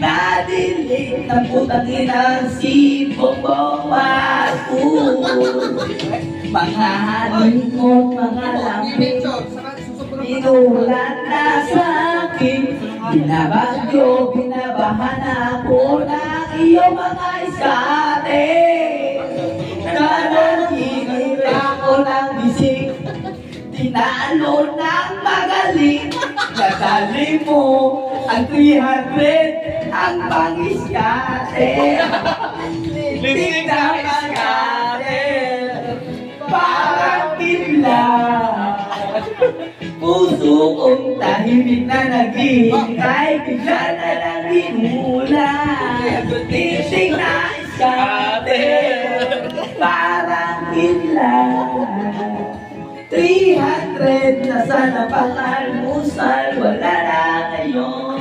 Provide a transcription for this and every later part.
Nadilig ng putang inang si Bongbong Marcos. Mga halingkot, mga lapit, inulat na sa akin. Binabagyo, binabahan ako ng iyong mga iskate. Nananginip ako ng bisig, tinalo ng magaling. Nadali mo ang 300 ang pangiskate. Lisik na iskate, parang kibla. Puso kong tahimik na naghihintay, bigla na lang hinula. Lisik na iskate, parang kibla. 300 na sana pang-almusal, wala na ngayon.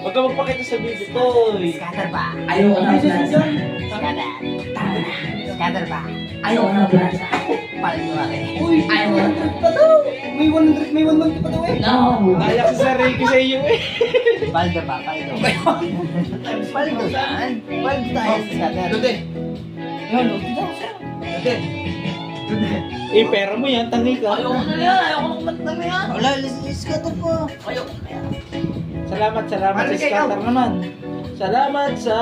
Huwag ka magpakita sa video ko. Scatter ba? Ayaw na plaza. Scatter. Scatter ba? Ayaw na plaza. Paling mo rin. Ayaw na. May 100 pa daw eh. No. Naiyak si sarili ko sa iyo eh. Paldo ba? Paldo. Paldo yan. Paldo tayo sa scatter. Dode. Ano? Dode. Eh, pera mo yan, tangi ka. Ayaw na yan. Ayaw ko kumanta na yan. Wala, scatter pa. Ayaw na yan. Salamat sa scatter naman. Salamat sa